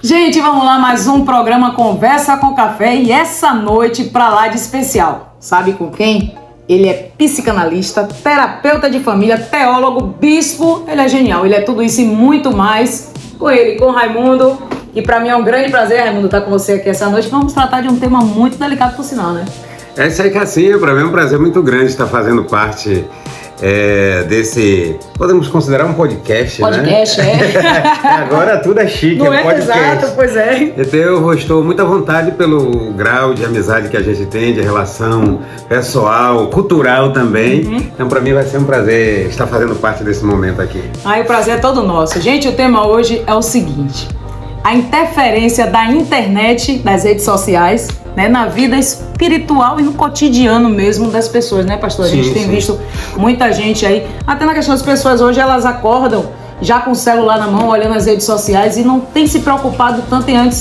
Gente, vamos lá, mais um programa Conversa com Café e essa noite pra lá de especial. Sabe com quem? Ele é psicanalista, terapeuta de família, teólogo, bispo, ele é genial, ele é tudo isso e muito mais. Com ele, com o Raimundo, e pra mim é um grande prazer, Raimundo, estar com você aqui essa noite. Vamos tratar de um tema muito delicado por sinal, né? É isso aí, Cassinha, pra mim é um prazer muito grande estar fazendo parte desse, podemos considerar um podcast, né? Podcast, Agora tudo é chique, não é podcast. Exato, pois é. Então eu estou muito à vontade pelo grau de amizade que a gente tem, de relação pessoal, cultural também. Então pra mim vai ser um prazer estar fazendo parte desse momento aqui. O prazer é todo nosso. Gente, o tema hoje é o seguinte: a interferência da internet, das redes sociais, né, na vida espiritual e no cotidiano mesmo das pessoas, né, pastor? A gente tem visto muita gente aí, até na questão das pessoas hoje, elas acordam já com o celular na mão, olhando as redes sociais e não tem se preocupado tanto em antes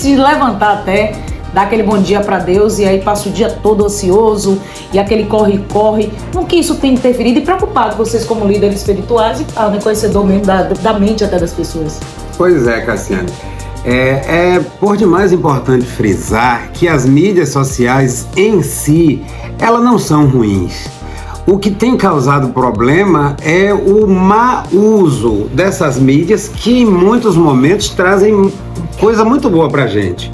de levantar até, dar aquele bom dia para Deus e aí passa o dia todo ansioso e aquele corre-corre. Não que isso tenha interferido e preocupado vocês como líderes espirituais e conhecedor mesmo da mente até das pessoas. Pois é, Cassiane. É por demais importante frisar que as mídias sociais em si, elas não são ruins. O que tem causado problema é o mau uso dessas mídias que em muitos momentos trazem coisa muito boa pra gente.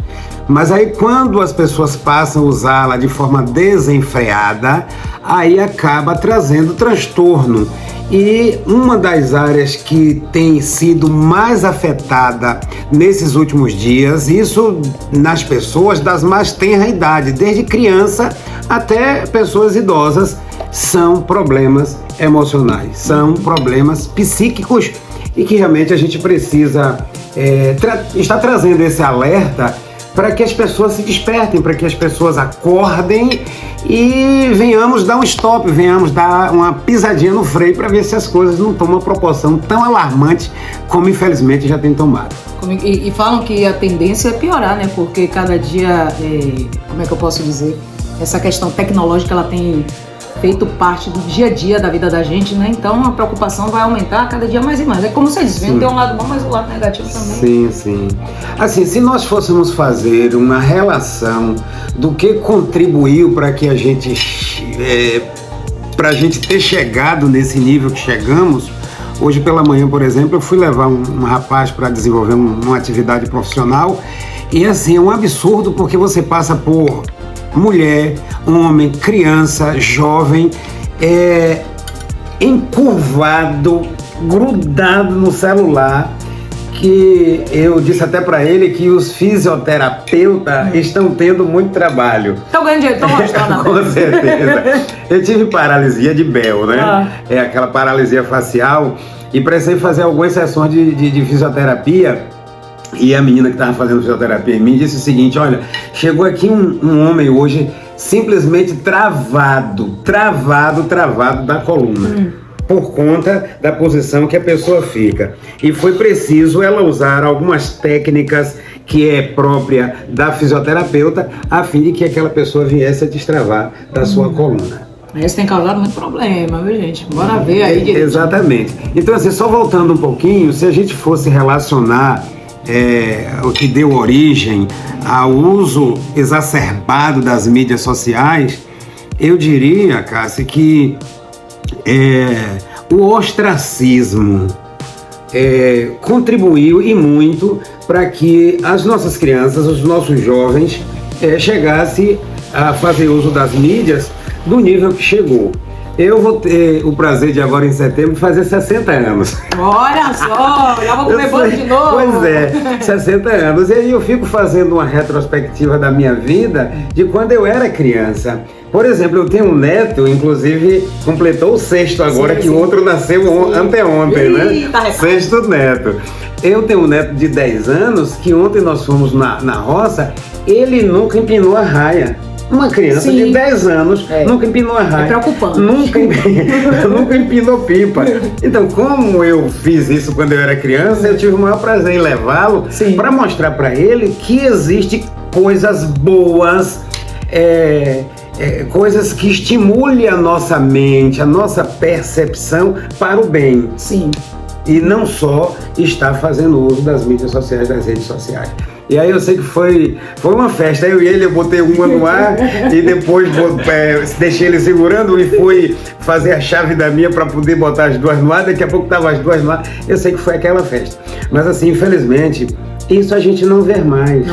Mas aí quando as pessoas passam a usá-la de forma desenfreada, aí acaba trazendo transtorno. E uma das áreas que tem sido mais afetada nesses últimos dias, isso nas pessoas das mais tenra idade, desde criança até pessoas idosas, são problemas emocionais, são problemas psíquicos e que realmente a gente precisa estar trazendo esse alerta para que as pessoas se despertem, para que as pessoas acordem e venhamos dar um stop, venhamos dar uma pisadinha no freio para ver se as coisas não tomam uma proporção tão alarmante como infelizmente já tem tomado. E falam que a tendência é piorar, né? Porque cada dia, como é que eu posso dizer, essa questão tecnológica ela tem feito parte do dia a dia da vida da gente, né? Então a preocupação vai aumentar cada dia mais e mais. É como você diz, tem um lado bom, mas o lado negativo também. Sim. Assim, se nós fôssemos fazer uma relação do que contribuiu para que a gente ter chegado nesse nível que chegamos, hoje pela manhã, por exemplo, eu fui levar um rapaz para desenvolver uma atividade profissional e assim, é um absurdo porque você passa por mulher, homem, criança, jovem, encurvado, grudado no celular, que eu disse até para ele que os fisioterapeutas estão tendo muito trabalho. Estão ganhando dinheiro, estão mostrando. Com certeza. Eu tive paralisia de Bell, né? É aquela paralisia facial e precisei fazer algumas sessões de fisioterapia. E a menina que estava fazendo fisioterapia em mim disse o seguinte: olha, chegou aqui um homem hoje simplesmente travado da coluna, por conta da posição que a pessoa fica. E foi preciso ela usar algumas técnicas que é própria da fisioterapeuta, a fim de que aquela pessoa viesse a destravar da sua coluna. Isso tem causado muito problema, viu, gente? Bora ver aí. Exatamente. Então, assim, só voltando um pouquinho, se a gente fosse relacionar o que deu origem ao uso exacerbado das mídias sociais, eu diria, Cássia, que o ostracismo contribuiu e muito para que as nossas crianças, os nossos jovens chegassem a fazer uso das mídias do nível que chegou. Eu vou ter o prazer de agora em setembro fazer 60 anos. Olha só, já vou comer bolo de novo. Pois é, 60 anos. E aí eu fico fazendo uma retrospectiva da minha vida de quando eu era criança. Por exemplo, eu tenho um neto, inclusive completou o sexto agora, que o outro nasceu anteontem, né? Tá, sexto neto. Eu tenho um neto de 10 anos que ontem nós fomos na roça, ele nunca empinou a raia. Uma criança de 10 anos nunca empinou a raia. É preocupante. Nunca empinou pipa. Então, como eu fiz isso quando eu era criança, eu tive o maior prazer em levá-lo para mostrar para ele que existem coisas boas, coisas que estimulem a nossa mente, a nossa percepção para o bem. Sim. e não só está fazendo uso das mídias sociais, das redes sociais. E aí eu sei que foi uma festa, eu e ele, eu botei uma no ar e depois deixei ele segurando e fui fazer a chave da minha para poder botar as duas no ar, daqui a pouco estavam as duas no ar, eu sei que foi aquela festa. Mas assim, infelizmente, isso a gente não vê mais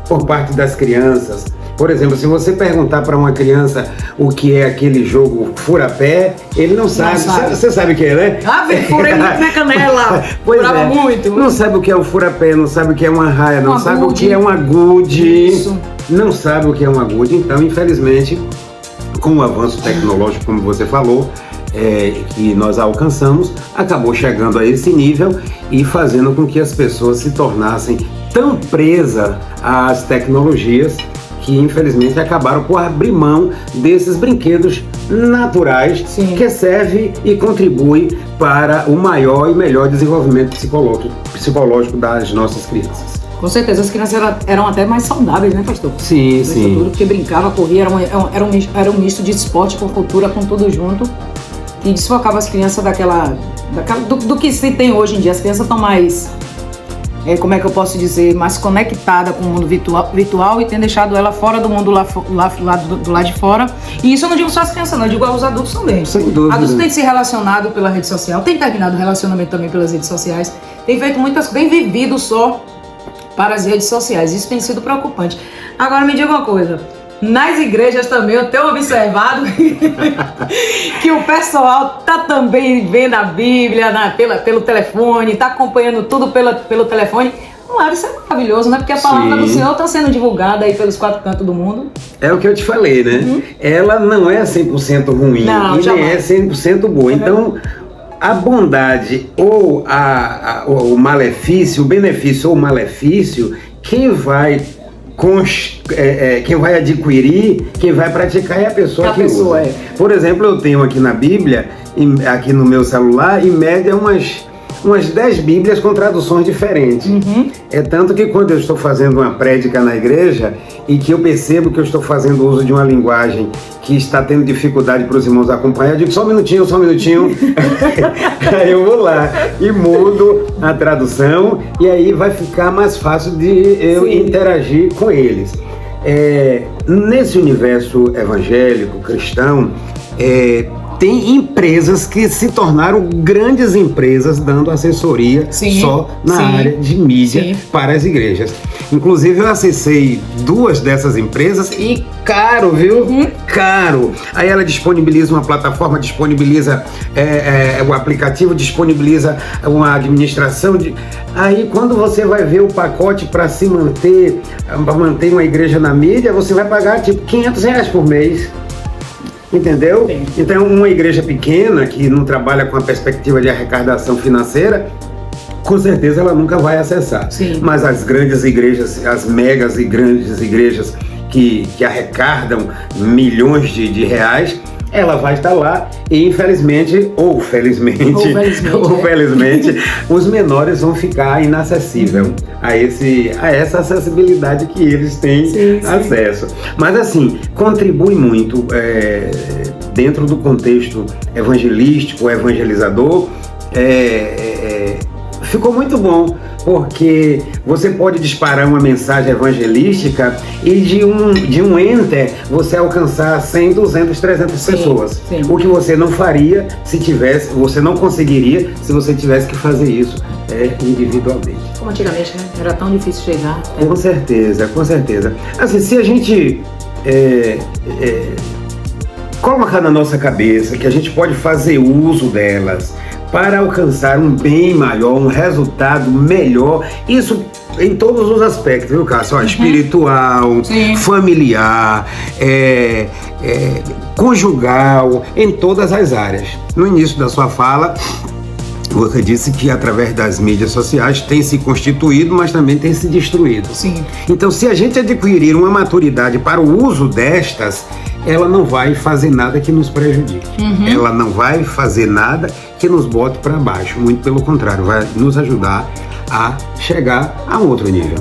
por parte das crianças. Por exemplo, se você perguntar para uma criança o que é aquele jogo fura-pé, ele não sabe. Você sabe o que é, né? Furei muito na canela. Furava muito. Não sabe o que é um fura-pé, não sabe o que é uma raia, não sabe o que é um agude. Isso. Não sabe o que é um agude. Então, infelizmente, com o avanço tecnológico, como você falou, que nós alcançamos, acabou chegando a esse nível e fazendo com que as pessoas se tornassem tão presas às tecnologias que infelizmente acabaram por abrir mão desses brinquedos naturais. Sim. Que serve e contribui para o maior e melhor desenvolvimento psicológico das nossas crianças. Com certeza, as crianças eram até mais saudáveis, né, pastor? Sim, sim. Tudo, porque brincava, corria, era um misto de esporte com cultura, com tudo junto, que desfocava as crianças do que se tem hoje em dia. As crianças estão mais, como é que eu posso dizer, mais conectada com o mundo virtual e tem deixado ela fora do mundo do lado de fora. E isso eu não digo só as crianças, não, eu digo aos adultos também. Sem dúvida. Adultos têm se relacionado pela rede social, têm terminado o relacionamento também pelas redes sociais, têm feito muitas coisas, têm vivido só para as redes sociais. Isso tem sido preocupante. Agora me diga uma coisa, nas igrejas também eu tenho observado que o pessoal está também vendo a Bíblia pelo telefone, está acompanhando tudo pelo telefone. Claro, isso é maravilhoso, né? Porque a palavra do Senhor está sendo divulgada aí pelos 4 cantos do mundo. É o que eu te falei, né? Ela não é 100% ruim, não, e nem é 100% boa. Então, a bondade ou o malefício, o benefício ou o malefício, quem vai adquirir, quem vai praticar é a pessoa que usa. Por exemplo, eu tenho aqui na Bíblia, aqui no meu celular, em média umas 10 Bíblias com traduções diferentes. É tanto que quando eu estou fazendo uma prédica na igreja e que eu percebo que eu estou fazendo uso de uma linguagem que está tendo dificuldade para os irmãos acompanhar, eu digo só um minutinho. Aí eu vou lá e mudo a tradução e aí vai ficar mais fácil de eu interagir com eles. Nesse universo evangélico, cristão, tem empresas que se tornaram grandes empresas dando assessoria só na área de mídia para as igrejas. Inclusive eu acessei 2 dessas empresas e caro, viu? Caro. Aí ela disponibiliza uma plataforma, disponibiliza o aplicativo, disponibiliza uma administração. Aí quando você vai ver o pacote para manter uma igreja na mídia, você vai pagar tipo R$500 por mês. Entendeu? Sim. Então, uma igreja pequena que não trabalha com a perspectiva de arrecadação financeira, com certeza ela nunca vai acessar. Sim. Mas as grandes igrejas, as megas e grandes igrejas que arrecadam milhões de reais, ela vai estar lá e infelizmente, ou felizmente, os menores vão ficar inacessíveis a essa acessibilidade que eles têm acesso. Mas assim, contribui muito dentro do contexto evangelístico, evangelizador, ficou muito bom, porque você pode disparar uma mensagem evangelística e de um enter você alcançar 100, 200, 300 pessoas. Sim. O que você não faria você não conseguiria se você tivesse que fazer isso individualmente. Como antigamente, né? Era tão difícil chegar. Com certeza. Assim, se a gente colocar na nossa cabeça que a gente pode fazer uso delas para alcançar um bem maior, um resultado melhor, isso em todos os aspectos, viu, Cássio? Espiritual, familiar, conjugal, em todas as áreas. No início da sua fala, você disse que através das mídias sociais tem se constituído, mas também tem se destruído. Sim. Então, se a gente adquirir uma maturidade para o uso destas, ela não vai fazer nada que nos prejudique. Ela não vai fazer nada que nos bote para baixo. Muito pelo contrário, vai nos ajudar a chegar a um outro nível.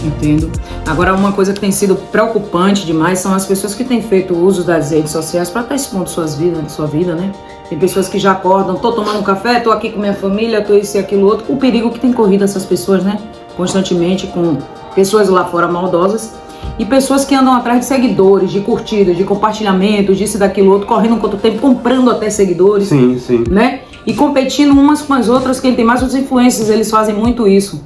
Entendo. Agora, uma coisa que tem sido preocupante demais são as pessoas que têm feito uso das redes sociais para estar expondo sua vida, né? Tem pessoas que já acordam, tô tomando um café, tô aqui com minha família, tô isso e aquilo outro. O perigo que tem corrido essas pessoas, né? Constantemente com pessoas lá fora maldosas e pessoas que andam atrás de seguidores, de curtidas, de compartilhamentos, disso e daquilo outro, correndo um quanto tempo, comprando até seguidores. Sim, sim. Né? E competindo umas com as outras. Quem tem mais, os influencers, eles fazem muito isso.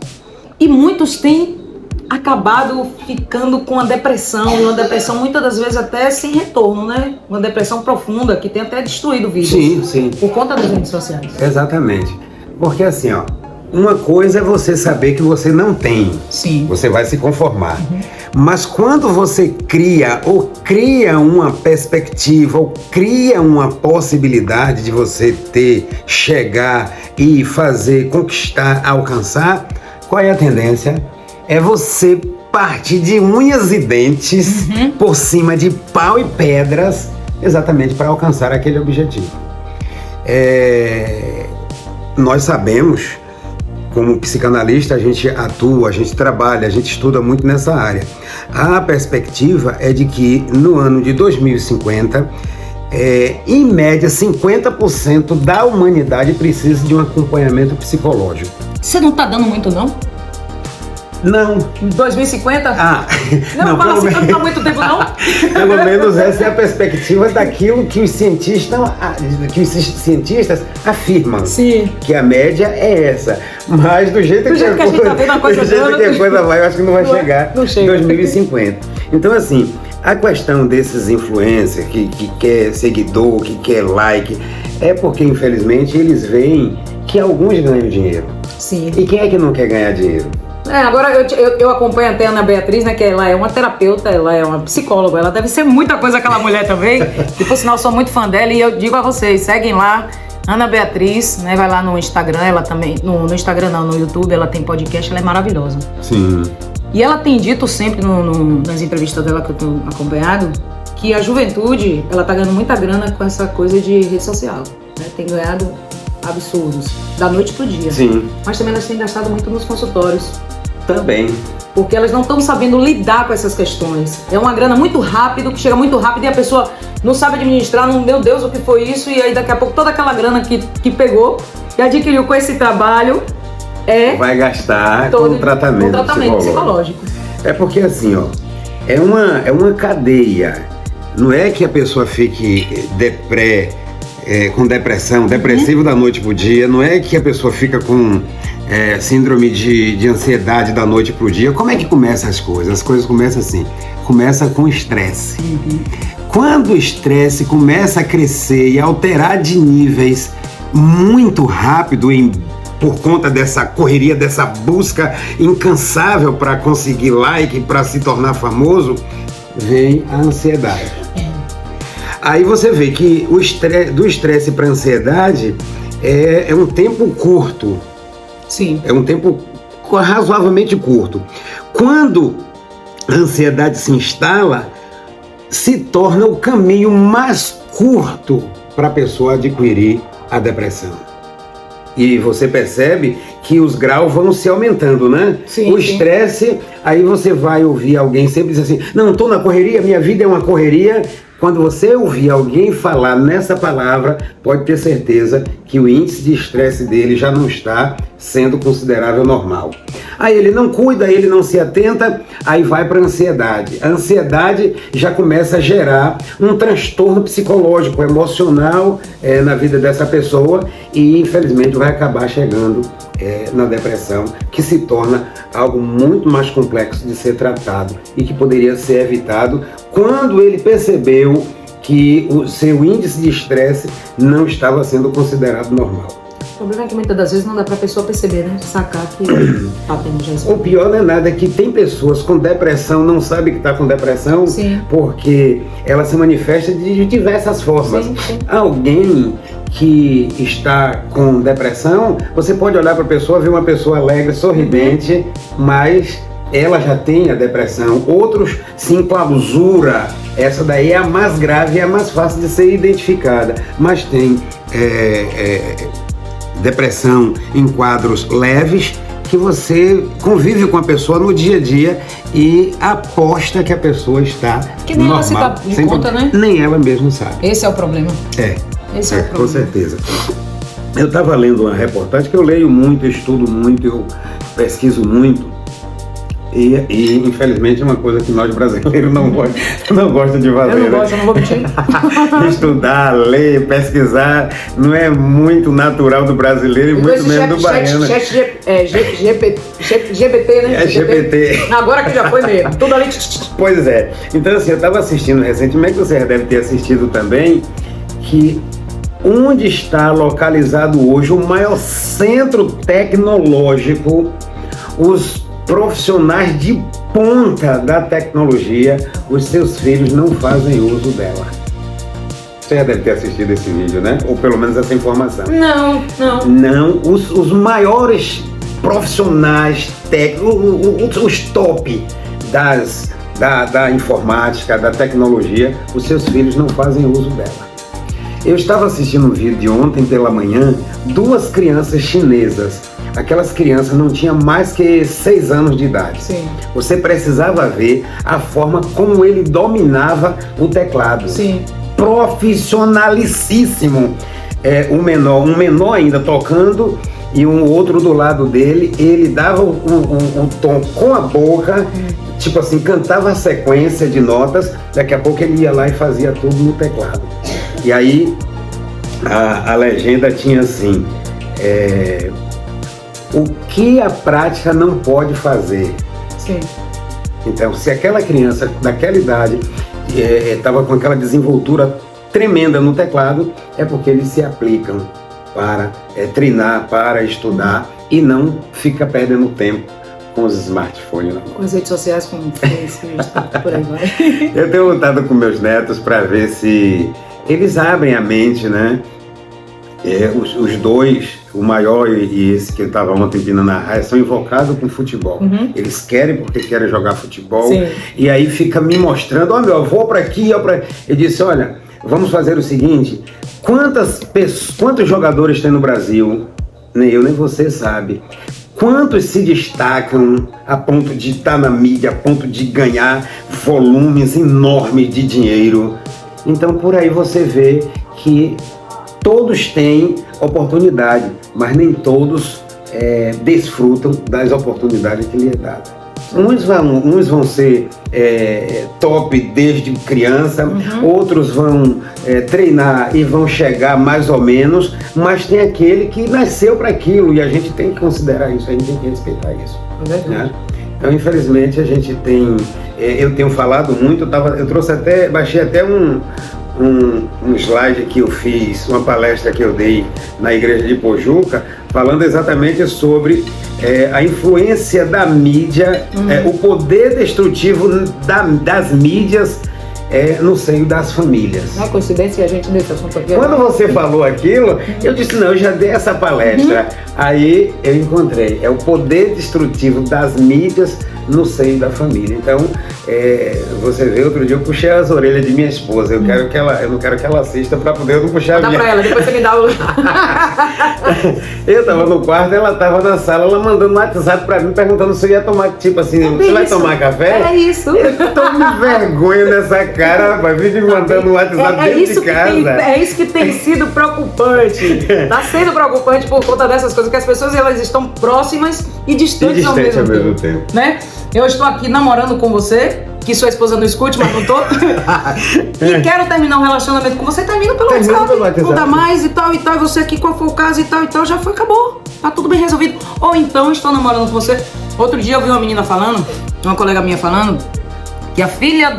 E muitos têm acabado ficando com a depressão, e uma depressão muitas das vezes até sem retorno, né? Uma depressão profunda que tem até destruído vidas. Sim, sim. Por conta das redes sociais. Exatamente. Porque assim, ó, uma coisa é você saber que você não tem. Sim. Você vai se conformar. Mas quando você cria uma perspectiva, ou cria uma possibilidade de você chegar e fazer, conquistar, alcançar, qual é a tendência? É você partir de unhas e dentes por cima de pau e pedras, exatamente para alcançar aquele objetivo. Nós sabemos, como psicanalista, a gente atua, a gente trabalha, a gente estuda muito nessa área. A perspectiva é de que no ano de 2050, em média, 50% da humanidade precisa de um acompanhamento psicológico. Você não tá dando muito, não? Não. 2050? Não, fala assim que não tá muito tempo, não? Pelo menos essa é a perspectiva daquilo que os cientistas afirmam. Sim. Que a média é essa. Mas do jeito que a gente tá vendo a coisa vai, eu acho que não vai chegar em 2050. Então, assim, a questão desses influencers que quer seguidor, que quer like, é porque, infelizmente, eles veem que alguns ganham dinheiro. Sim. E quem é que não quer ganhar dinheiro? Agora eu acompanho até a Ana Beatriz, né, que ela é uma terapeuta, ela é uma psicóloga, ela deve ser muita coisa aquela mulher também, e por sinal sou muito fã dela, e eu digo a vocês, seguem lá, Ana Beatriz, né, vai lá no Instagram, ela também, no Instagram não, no YouTube, ela tem podcast, ela é maravilhosa. Sim. E ela tem dito sempre nas entrevistas dela que eu tenho acompanhado, que a juventude, ela tá ganhando muita grana com essa coisa de rede social, né, tem ganhado absurdos, da noite pro dia. Sim. Mas também elas têm gastado muito nos consultórios. Também. Porque elas não estão sabendo lidar com essas questões. É uma grana muito rápido, que chega muito rápido e a pessoa não sabe administrar, meu Deus, o que foi isso? E aí daqui a pouco toda aquela grana que pegou e adquiriu com esse trabalho vai gastar com tratamento psicológico. É porque assim, ó, é uma cadeia. Não é que a pessoa fique com depressão, depressivo da noite pro dia, não é que a pessoa fica com síndrome de ansiedade da noite pro dia. Como é que começam as coisas? As coisas começam assim, começa com estresse. Quando o estresse começa a crescer e alterar de níveis muito rápido por conta dessa correria, dessa busca incansável para conseguir like, para se tornar famoso, vem a ansiedade. Aí você vê que do estresse para a ansiedade é um tempo curto. Sim. É um tempo razoavelmente curto. Quando a ansiedade se instala, se torna o caminho mais curto para a pessoa adquirir a depressão. E você percebe que os graus vão se aumentando, né? Sim, o estresse, aí você vai ouvir alguém sempre dizer assim, não, estou na correria, minha vida é uma correria. Quando você ouvir alguém falar nessa palavra, pode ter certeza que o índice de estresse dele já não está sendo considerável normal. Aí ele não cuida, ele não se atenta, aí vai para a ansiedade. A ansiedade já começa a gerar um transtorno psicológico, emocional na vida dessa pessoa e infelizmente vai acabar chegando na depressão, que se torna algo muito mais complexo de ser tratado e que poderia ser evitado quando ele percebeu que o seu índice de estresse não estava sendo considerado normal. O problema é que muitas das vezes não dá pra pessoa perceber, né? Sacar que tá tendo já isso. O pior não é nada, é que tem pessoas com depressão, não sabem que está com depressão, sim, porque ela se manifesta de diversas formas. Sim, sim. Alguém que está com depressão, você pode olhar para a pessoa, ver uma pessoa alegre, sorridente, mas ela já tem a depressão. Outros se enclausura. Essa daí é a mais grave e a mais fácil de ser identificada. Mas tem depressão em quadros leves, que você convive com a pessoa no dia a dia e aposta que a pessoa está que nem normal. ela se dá de conta, né? Nem ela mesma sabe. Esse é o problema. Esse é o com problema. certeza. Eu estava lendo uma reportagem que eu leio muito, eu estudo muito, eu pesquiso muito. E infelizmente é uma coisa que nós brasileiros não gosta de fazer. Eu não né? gosto, eu não vou mentir. Estudar, ler, pesquisar não é muito natural do brasileiro e muito menos do baiano. GPT, né? É GPT. Agora que já foi mesmo. Tudo ali. Pois é. Então assim, eu estava assistindo recentemente, você já deve ter assistido também, que onde está localizado hoje o maior centro tecnológico, os profissionais de ponta da tecnologia, os seus filhos não fazem uso dela. Você já deve ter assistido esse vídeo, né? Ou pelo menos essa informação. Não. Não, os maiores profissionais técnicos, os top da informática, da tecnologia, os seus filhos não fazem uso dela. Eu estava assistindo um vídeo de ontem pela manhã, 2 crianças chinesas. Aquelas crianças não tinham mais que 6 anos de idade. Sim. Você precisava ver a forma como ele dominava o teclado. Sim. Profissionalicíssimo. Um menor ainda tocando e um outro do lado dele, ele dava um tom com a boca, tipo assim, cantava a sequência de notas, daqui a pouco ele ia lá e fazia tudo no teclado. E aí a legenda tinha assim, o que a prática não pode fazer. Sim. Então, se aquela criança daquela idade estava com aquela desenvoltura tremenda no teclado, é porque eles se aplicam para treinar, para estudar e não fica perdendo tempo com os smartphones. Não. Com as redes sociais, com o Facebook, por aí vai. Eu tenho lutado com meus netos para ver se eles abrem a mente, né? Os dois, o maior e esse que eu estava ontem vindo narrar, são invocados com futebol. Eles querem porque querem jogar futebol. Sim. E aí fica me mostrando, meu, eu vou para aqui, eu disse, olha, vamos fazer o seguinte, quantos jogadores tem no Brasil? Nem eu nem você sabe. Quantos se destacam a ponto de estar na mídia, a ponto de ganhar volumes enormes de dinheiro? Então por aí você vê que todos têm oportunidade, mas nem todos desfrutam das oportunidades que lhe é dada. Uns vão ser top desde criança, outros vão treinar e vão chegar mais ou menos, mas tem aquele que nasceu para aquilo e a gente tem que considerar isso, a gente tem que respeitar isso. Né? Então, infelizmente, a gente tem... eu tenho falado muito, eu baixei até um slide que eu fiz, uma palestra que eu dei na igreja de Pojuca, falando exatamente sobre a influência da mídia, o poder destrutivo das mídias no seio das famílias. Não é coincidência a gente nesse assunto aqui. Quando você falou aquilo, eu disse, não, eu já dei essa palestra. Aí eu encontrei, o poder destrutivo das mídias no seio da família. Então, você vê, outro dia eu puxei as orelhas de minha esposa. Eu não quero que ela assista para poder eu não puxar a minha. Dá pra ela, depois você me dá o... Eu tava no quarto, ela tava na sala, ela mandando um WhatsApp pra mim, perguntando se eu ia tomar, tipo assim, você vai tomar café? É isso. Eu tomo vergonha nessa cara, rapaz, vive me mandando um WhatsApp dentro de casa. É isso que tem sido preocupante. Tá sendo preocupante por conta dessas coisas, que as pessoas elas estão próximas e distantes ao mesmo tempo. Né? Eu estou aqui namorando com você, que sua esposa não escute, mas não tô. E quero terminar um relacionamento com você, termina pelo WhatsApp. Não dá mais e tal, e você aqui, qual foi o caso e tal, já foi, acabou. Tá tudo bem resolvido. Ou então, estou namorando com você. Outro dia eu vi uma menina falando, uma colega minha falando, que a filha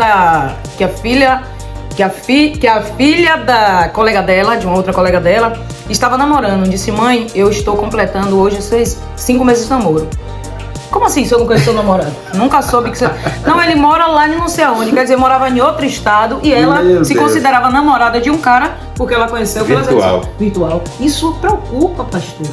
da colega dela, de uma outra colega dela, estava namorando. Disse, mãe, eu estou completando hoje 5 meses de namoro. Como assim, se eu não conheço seu namorado? Nunca soube que você... Não, ele mora lá em não sei aonde, quer dizer, morava em outro estado e ela se considerava namorada de um cara porque ela conheceu... Virtual. Isso preocupa, pastor.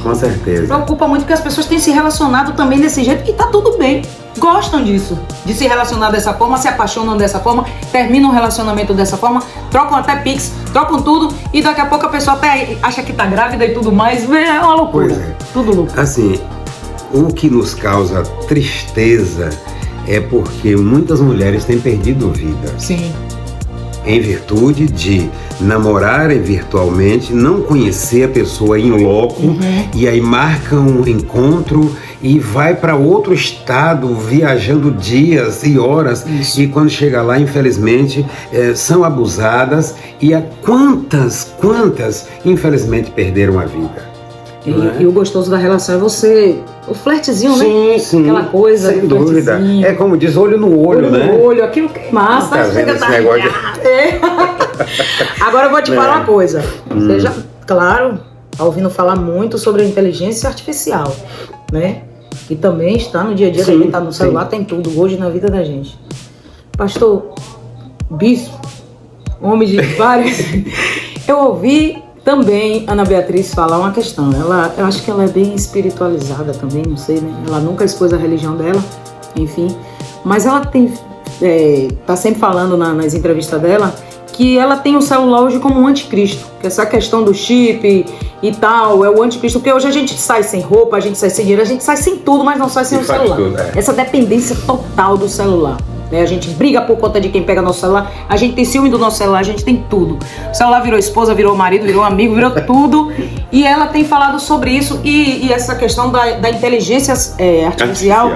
Com certeza. Preocupa muito porque as pessoas têm se relacionado também desse jeito e tá tudo bem. Gostam disso, de se relacionar dessa forma, se apaixonam dessa forma, terminam um relacionamento dessa forma, trocam até pix, trocam tudo e daqui a pouco a pessoa até acha que tá grávida e tudo mais. É uma loucura. Pois é. Tudo louco. Assim... O que nos causa tristeza é porque muitas mulheres têm perdido vida. Sim. em virtude de namorarem virtualmente, não conhecer a pessoa em loco, e aí marcam um encontro e vai para outro estado, viajando dias e horas. Isso. E quando chega lá, infelizmente, são abusadas, e quantas, infelizmente, perderam a vida. E o gostoso da relação é o flertezinho, sim, né? Sim, aquela coisa. Sem dúvida. É como diz, olho no olho, né? No olho, aquilo que é massa. Tá vendo esse negócio? Agora eu vou te falar uma coisa. Você já, claro, tá ouvindo falar muito sobre a inteligência artificial, né? Que também está no dia a dia da gente, tá no celular, tem tudo hoje na vida da gente. Pastor, bispo, homem de várias... Eu ouvi também Ana Beatriz falar uma questão. Eu acho que ela é bem espiritualizada também, não sei, né? Ela nunca expôs a religião dela, enfim. Mas ela tá sempre falando nas entrevistas dela que ela tem o celular hoje como um anticristo. Que essa questão do chip e tal, é o anticristo. Porque hoje a gente sai sem roupa, a gente sai sem dinheiro, a gente sai sem tudo, mas não sai sem o celular. Tudo, Essa dependência total do celular. A gente briga por conta de quem pega nosso celular, a gente tem ciúme do nosso celular, a gente tem tudo. O celular virou esposa, virou marido, virou amigo, virou tudo. E ela tem falado sobre isso e essa questão da inteligência artificial,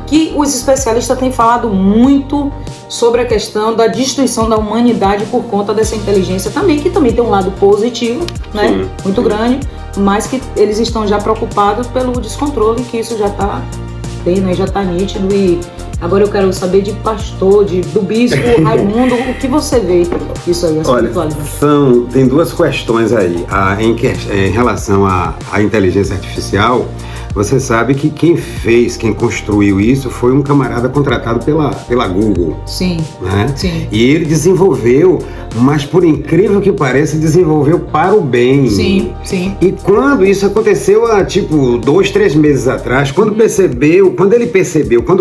que os especialistas têm falado muito sobre a questão da destruição da humanidade por conta dessa inteligência também, que também tem um lado positivo, né? Muito grande, mas que eles estão já preocupados pelo descontrole, que isso já está tendo, já está nítido. E agora eu quero saber de pastor, do bispo Raimundo, o que você vê isso aí, a espiritualidade? Tem duas questões aí. Em relação à inteligência artificial, você sabe que quem construiu isso foi um camarada contratado pela Google. Sim, né? Sim. E ele desenvolveu, mas por incrível que pareça, desenvolveu para o bem. Sim. E quando isso aconteceu há 2, 3 meses atrás, quando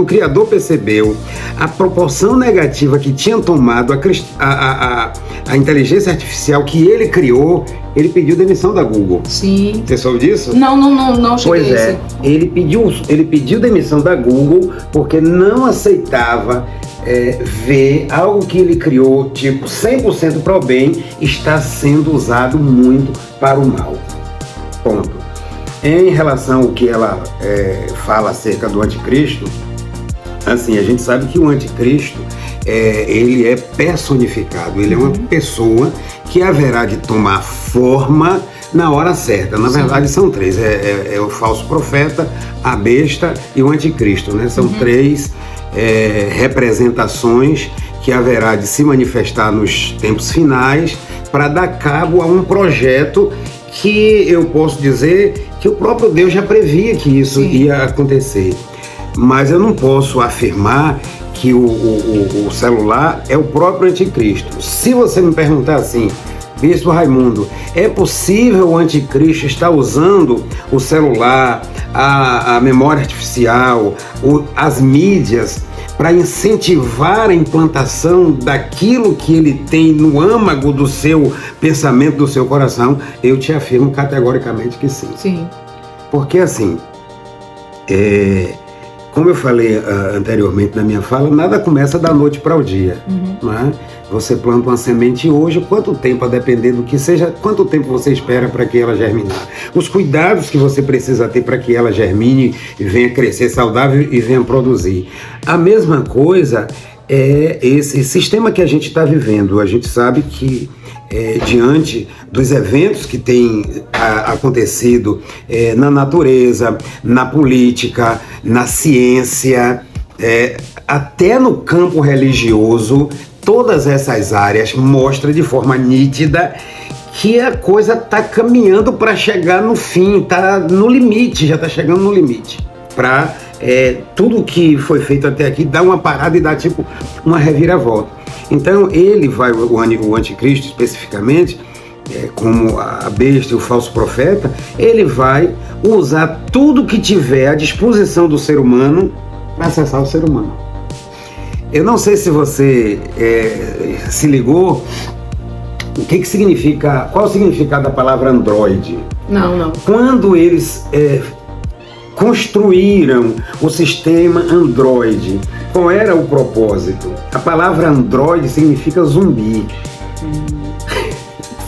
o criador percebeu a proporção negativa que tinha tomado a inteligência artificial que ele criou, ele pediu demissão da Google. Sim. Você soube disso? Não cheguei. Pois é, ele pediu demissão da Google porque não aceitava ver algo que ele criou, 100% para o bem, está sendo usado muito para o mal. Ponto. Em relação ao que ela fala acerca do anticristo, assim, a gente sabe que o anticristo, ele é personificado, ele é uma pessoa que haverá de tomar forma na hora certa. Na verdade, são três, é o falso profeta, a besta e o anticristo, né? São três representações que haverá de se manifestar nos tempos finais para dar cabo a um projeto que eu posso dizer que o próprio Deus já previa que isso ia acontecer. Mas eu não posso afirmar que o celular é o próprio anticristo. Se você me perguntar assim, Bispo Raimundo, é possível o anticristo estar usando o celular, a memória artificial, as mídias para incentivar a implantação daquilo que ele tem no âmago do seu pensamento, do seu coração? Eu te afirmo categoricamente que sim. Sim. Porque assim, como eu falei anteriormente na minha fala, nada começa da noite para o dia. Né? Você planta uma semente hoje, quanto tempo, a depender do que seja, quanto tempo você espera para que ela germinar? Os cuidados que você precisa ter para que ela germine e venha crescer saudável e venha produzir. A mesma coisa é esse sistema que a gente está vivendo. A gente sabe que diante dos eventos que têm acontecido na natureza, na política, na ciência, até no campo religioso, todas essas áreas mostram de forma nítida que a coisa está caminhando para chegar no fim, está no limite, já está chegando no limite. Para tudo que foi feito até aqui dar uma parada e dar uma reviravolta. Então ele vai, o anticristo especificamente, como a besta e o falso profeta, ele vai usar tudo que tiver à disposição do ser humano para acessar o ser humano. Eu não sei se você se ligou, o que significa, qual o significado da palavra Android? Não. Quando eles construíram o sistema Android, Qual era o propósito? A palavra Android significa zumbi.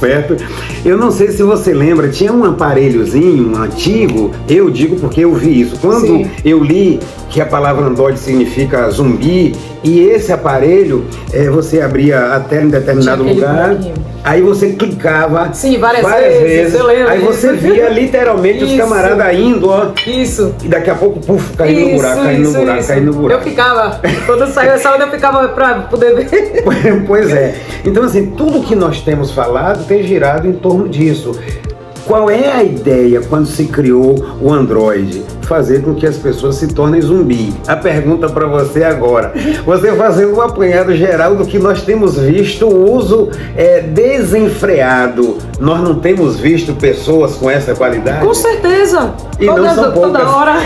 Certo? Eu não sei se você lembra, tinha um aparelhozinho antigo, eu digo porque eu vi isso. Quando Sim. eu li que a palavra Android significa zumbi, e esse aparelho, você abria a tela em determinado Tinha aquele lugar, buraquinho. aí você clicava Sim, várias vezes, eu lembro aí você disso. via literalmente os Isso. camaradas indo, ó, Isso. e daqui a pouco, puf, caindo no buraco, caindo no buraco, caindo no buraco. Eu ficava, quando saiu essa onda, eu ficava pra poder ver. Pois é. Então, assim, tudo que nós temos falado tem girado em torno disso. Qual é a ideia quando se criou o Android? Fazer com que as pessoas se tornem zumbi. A pergunta para você agora, você fazendo um apanhado geral do que nós temos visto, o uso desenfreado. Nós não temos visto pessoas com essa qualidade? Com certeza. E não são poucas. Toda hora.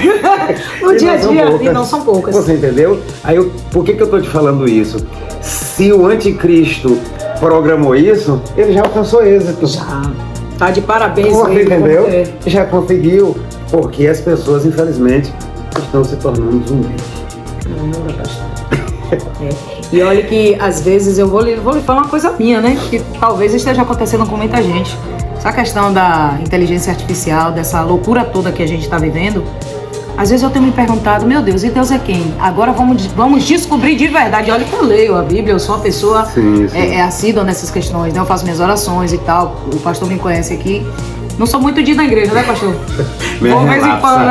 No dia a dia. E não são poucas. Você entendeu? Aí por que eu tô te falando isso? Se o anticristo programou isso, ele já alcançou êxito. Já. Tá de parabéns. Você entendeu? É. Já conseguiu. Porque as pessoas, infelizmente, estão se tornando zumbis. Caramba, pastor. E olha que, às vezes, eu vou lhe falar uma coisa minha, né? Que talvez esteja acontecendo com muita gente. Essa questão da inteligência artificial, dessa loucura toda que a gente está vivendo, às vezes eu tenho me perguntado, meu Deus, e Deus é quem? Agora vamos descobrir de verdade. Olha que eu leio a Bíblia, eu sou uma pessoa Sim. assídua nessas questões, né? Eu faço minhas orações e tal, o pastor me conhece aqui. Não sou muito de ir na igreja, né, pastor? Por vez em quando,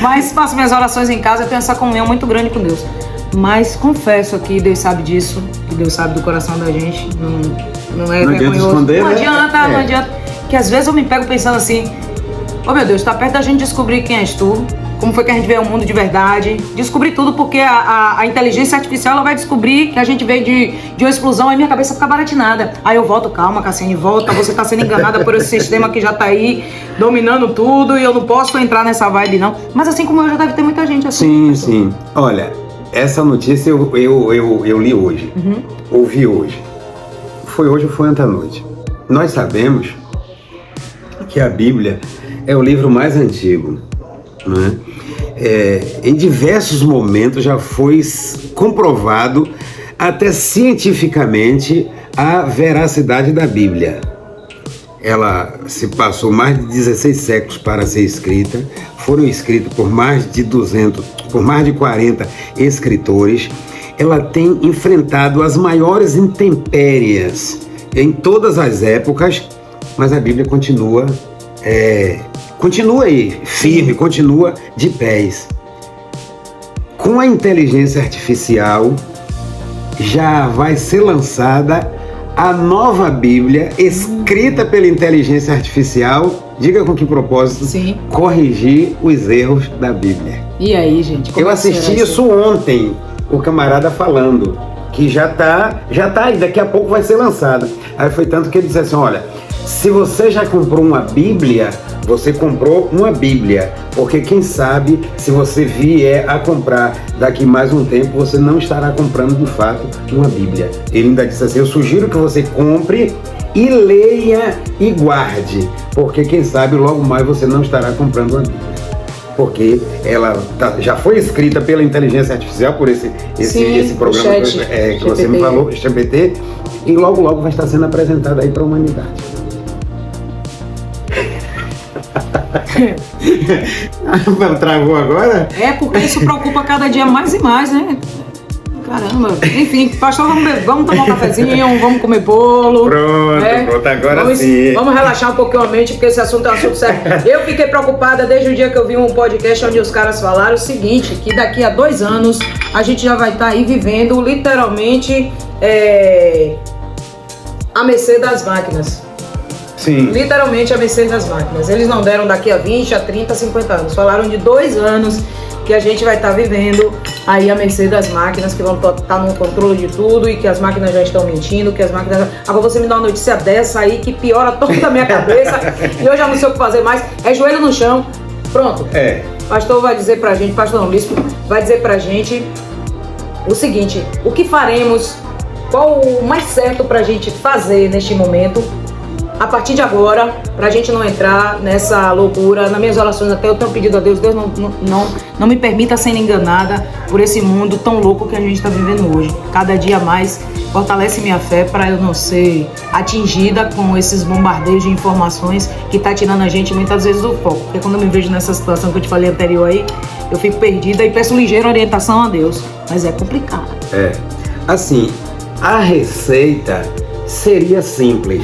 mas faço minhas orações em casa, eu tenho essa comunhão muito grande com Deus. Mas confesso que Deus sabe disso, que Deus sabe do coração da gente, não é vergonhoso. Não adianta, não adianta. Que às vezes eu me pego pensando assim, oh meu Deus, tá perto da gente descobrir quem és tu, como foi que a gente veio ao mundo de verdade, descobrir tudo, porque a inteligência artificial ela vai descobrir que a gente veio de uma explosão, aí minha cabeça fica baratinada. Aí eu volto, calma, Cassiane, volta, você tá sendo enganada por esse sistema que já tá aí dominando tudo e eu não posso entrar nessa vibe não. Mas assim como eu, já deve ter muita gente assim. Sim. Olha, essa notícia eu li hoje, ouvi hoje. Foi hoje ou foi ontem à noite. Nós sabemos que a Bíblia é o livro mais antigo, né? Em diversos momentos já foi comprovado, até cientificamente, a veracidade da Bíblia. Ela se passou mais de 16 séculos para ser escrita, foram escritos por mais de 40 escritores. Ela tem enfrentado as maiores intempéries em todas as épocas, mas a Bíblia continua aí, firme, continua de pés. Com a inteligência artificial, já vai ser lançada a nova Bíblia, escrita pela inteligência artificial. Diga com que propósito? Sim. Corrigir os erros da Bíblia. E aí, gente? Eu assisti isso ontem, o camarada falando, que já tá aí, daqui a pouco vai ser lançada. Aí foi tanto que ele disse assim, olha, se você já comprou uma Bíblia, você comprou uma Bíblia, porque quem sabe se você vier a comprar daqui mais um tempo, você não estará comprando de fato uma Bíblia. Ele ainda disse assim, eu sugiro que você compre e leia e guarde, porque quem sabe logo mais você não estará comprando uma Bíblia. Porque ela já foi escrita pela inteligência artificial, por esse programa que você me falou, GPT, e logo vai estar sendo apresentada aí para a humanidade. Travou agora? Porque isso preocupa cada dia mais e mais, né? Caramba. Enfim, pastor, vamos tomar um cafezinho, vamos comer bolo. Pronto, agora sim. Vamos relaxar um pouquinho a mente, porque esse assunto é um assunto sério. Eu fiquei preocupada desde o dia que eu vi um podcast onde os caras falaram o seguinte, que daqui a 2 anos a gente já vai estar aí vivendo literalmente a mercê das máquinas. Sim. Literalmente a mercê das máquinas. Eles não deram daqui a 20, a 30, 50 anos. Falaram de 2 anos que a gente vai estar vivendo aí a mercê das máquinas, que vão estar no controle de tudo e que as máquinas já estão mentindo, que as máquinas... Agora você me dá uma notícia dessa aí que piora toda a minha cabeça e eu já não sei o que fazer mais. É joelho no chão. Pronto. Pastor vai dizer pra gente, pastor não, bispo, vai dizer pra gente o seguinte, o que faremos, qual o mais certo pra gente fazer neste momento a partir de agora, pra gente não entrar nessa loucura, nas minhas orações até eu tenho pedido a Deus, Deus não me permita ser enganada por esse mundo tão louco que a gente tá vivendo hoje. Cada dia mais fortalece minha fé para eu não ser atingida com esses bombardeios de informações que tá tirando a gente muitas vezes do foco. Porque quando eu me vejo nessa situação que eu te falei anterior aí, eu fico perdida e peço ligeira orientação a Deus. Mas é complicado. Assim, a receita seria simples.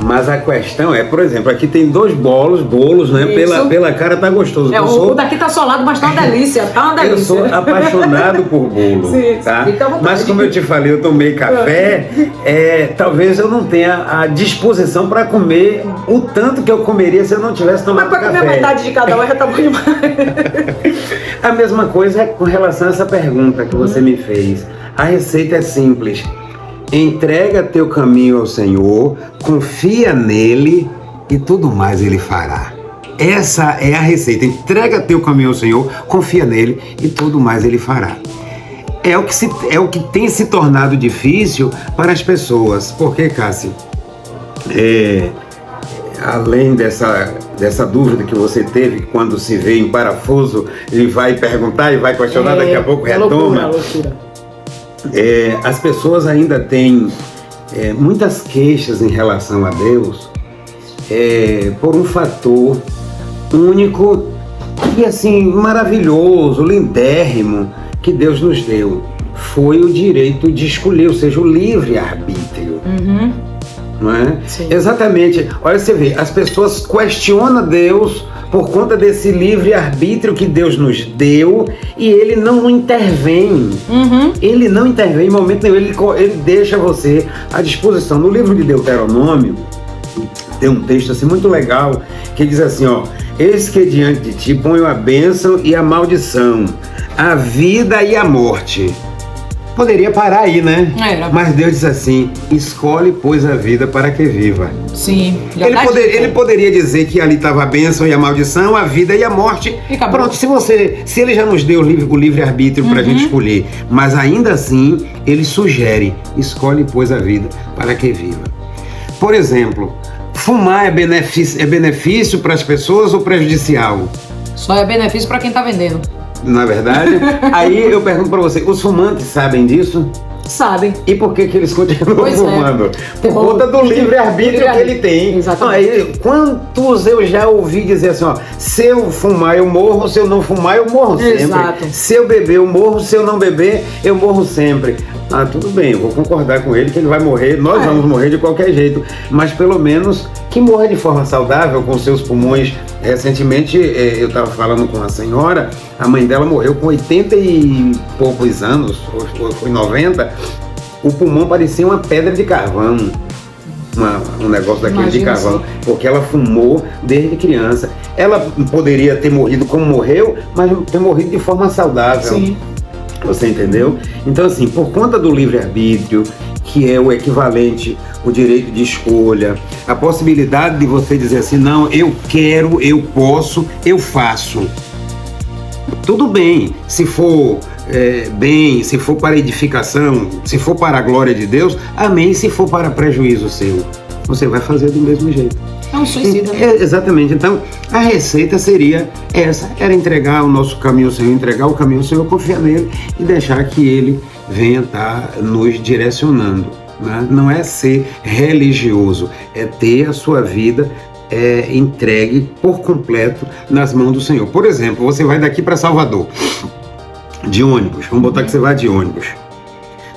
Mas a questão é, por exemplo, aqui tem 2 bolos, né? Pela cara tá gostoso. O daqui tá solado, mas tá uma delícia, Eu sou apaixonado por bolo, sim, tá? Mas como eu te falei, eu tomei café, talvez eu não tenha a disposição para comer o tanto que eu comeria se eu não tivesse tomado café. Mas para comer metade de cada um já tá bom demais. A mesma coisa é com relação a essa pergunta que você me fez. A receita é simples. Entrega teu caminho ao Senhor, confia nele e tudo mais ele fará. Essa é a receita. Entrega teu caminho ao Senhor, confia nele e tudo mais ele fará. É o que tem se tornado difícil para as pessoas. Porque, Cássia, além dessa dúvida que você teve quando se vê em parafuso e vai perguntar e vai questionar, daqui a pouco retoma. Loucura. As pessoas ainda têm muitas queixas em relação a Deus por um fator único e assim maravilhoso, lindérrimo que Deus nos deu. Foi o direito de escolher, ou seja, o livre-arbítrio. Não é? Sim. Exatamente. Olha, você vê, as pessoas questionam Deus por conta desse livre-arbítrio que Deus nos deu e ele não intervém. Ele não intervém em momento nenhum, ele deixa você à disposição. No livro de Deuteronômio, tem um texto assim muito legal que diz assim, ó: eis que diante de ti ponho a bênção e a maldição, a vida e a morte. Poderia parar aí, né? Mas Deus diz assim: escolhe, pois, a vida para que viva. Sim. Ele poderia dizer que ali estava a bênção e a maldição, a vida e a morte. Pronto, se ele já nos deu o livre-arbítrio para a gente escolher, mas ainda assim, ele sugere: escolhe, pois, a vida para que viva. Por exemplo, fumar é benefício para as pessoas ou prejudicial? Só é benefício para quem está vendendo. Não é verdade? Aí eu pergunto para você, os fumantes sabem disso? Sabem. E por que eles continuam fumando? Por conta do livre-arbítrio que ele tem. Exatamente. Aí, quantos eu já ouvi dizer assim, ó: se eu fumar eu morro, se eu não fumar eu morro sempre. Exato. Se eu beber eu morro, se eu não beber eu morro sempre. Ah, tudo bem, eu vou concordar com ele que ele vai morrer, nós vamos morrer de qualquer jeito, mas pelo menos que morra de forma saudável, com seus pulmões. Recentemente eu estava falando com uma senhora, a mãe dela morreu com 80 e poucos anos, ou foi 90, o pulmão parecia uma pedra de carvão, um negócio daquele de carvão, porque ela fumou desde criança. Ela poderia ter morrido como morreu, mas ter morrido de forma saudável. Sim. Você entendeu? Então, assim, por conta do livre-arbítrio, que é o equivalente, o direito de escolha, a possibilidade de você dizer assim, não, eu quero, eu posso, eu faço. Tudo bem, se for bem, se for para edificação, se for para a glória de Deus, amém. Se for para prejuízo seu, você vai fazer do mesmo jeito. É um suicídio, né? Exatamente. Então, a receita seria essa: era entregar o nosso caminho ao Senhor, entregar o caminho ao Senhor, confiar nele e deixar que ele venha estar nos direcionando. Né? Não é ser religioso, é ter a sua vida entregue por completo nas mãos do Senhor. Por exemplo, você vai daqui para Salvador de ônibus, vamos botar que você vai de ônibus.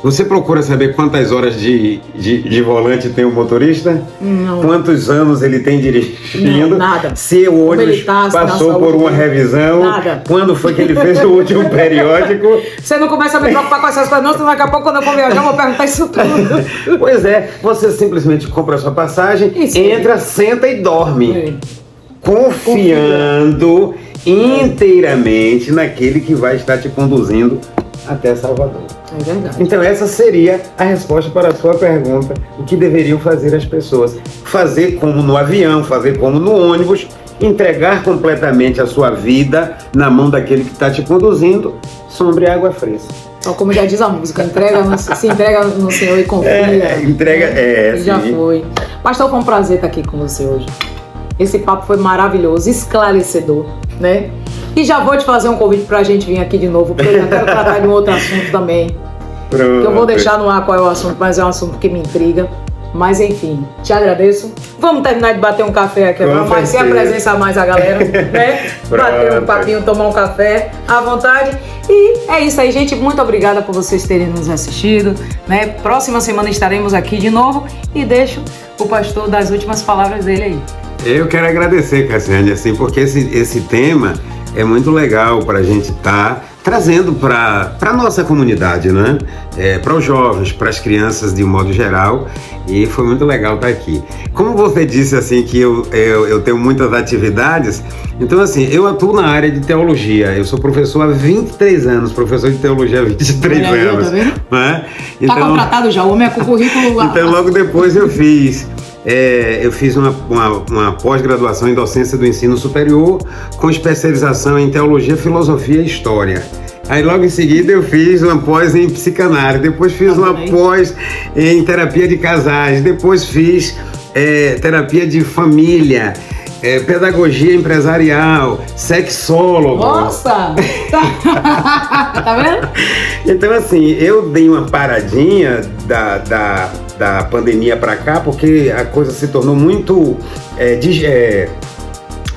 Você procura saber quantas horas de volante tem o motorista? Não. Quantos anos ele tem dirigindo? Não, nada. Se o ônibus passou por uma revisão? Nada. Quando foi que ele fez o último periódico? Você não começa a me preocupar com essas coisas, não, senão daqui a pouco, quando eu for viajar, eu vou perguntar isso tudo. Pois é, você simplesmente compra a sua passagem, entra, senta e dorme. Confiando inteiramente naquele que vai estar te conduzindo até Salvador. É verdade. Então essa seria a resposta para a sua pergunta: o que deveriam fazer as pessoas? Fazer como no avião, fazer como no ônibus, entregar completamente a sua vida na mão daquele que está te conduzindo, sombra e água fresca. Então, como já diz a música, se entrega no Senhor e confia. Já foi. Pastor, foi um prazer estar aqui com você hoje. Esse papo foi maravilhoso, esclarecedor, né? E já vou te fazer um convite pra gente vir aqui de novo, porque eu já quero tratar de um outro assunto também. Pronto. Que eu vou deixar no ar qual é o assunto, mas é um assunto que me intriga. Mas enfim, te agradeço. Vamos terminar de bater um café aqui agora, mas sem a presença a mais a galera, né? Bater um papinho, tomar um café à vontade. E é isso aí, gente. Muito obrigada por vocês terem nos assistido, né? Próxima semana estaremos aqui de novo e deixo o pastor das últimas palavras dele aí. Eu quero agradecer, Cassiane, assim, porque esse tema é muito legal para a gente estar trazendo para a nossa comunidade, né? Para os jovens, para as crianças de um modo geral, e foi muito legal estar aqui. Como você disse, assim, que eu tenho muitas atividades, então, assim, eu atuo na área de teologia, eu sou professor há 23 anos, professor de teologia há 23 anos. Tá vendo? Né? Então, tá contratado já, o homem é com o currículo lá. Então, logo depois eu fiz uma pós-graduação em docência do ensino superior com especialização em teologia, filosofia e história. Aí logo em seguida eu fiz uma pós em psicanálise, depois fiz uma pós em terapia de casais, depois fiz terapia de família, pedagogia empresarial, sexólogo. Nossa! Tá vendo? Então, assim, eu dei uma paradinha da pandemia para cá, porque a coisa se tornou muito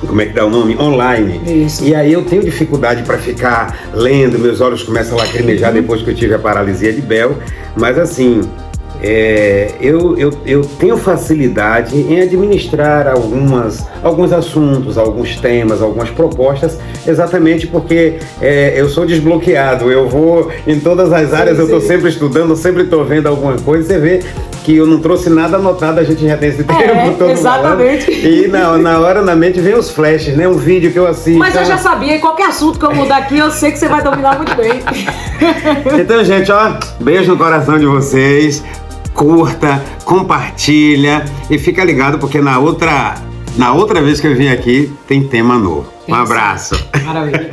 como é que dá o nome? Online. Isso. E aí eu tenho dificuldade para ficar lendo, meus olhos começam a lacrimejar depois que eu tive a paralisia de Bell, mas assim, eu tenho facilidade em administrar alguns assuntos, alguns temas, algumas propostas, exatamente porque eu sou desbloqueado, eu vou em todas as áreas, eu estou sempre estudando, sempre estou vendo alguma coisa, você vê que eu não trouxe nada anotado, a gente já tem esse tempo todo exatamente. Falando, e na hora na mente vem os flashes, né? Um vídeo que eu assisto. Mas eu já sabia, e qualquer assunto que eu mudar aqui, eu sei que você vai dominar muito bem. Então, gente, ó, beijo no coração de vocês. Curta, compartilha e fica ligado porque na outra vez que eu vim aqui tem tema novo. Um abraço. Maravilha.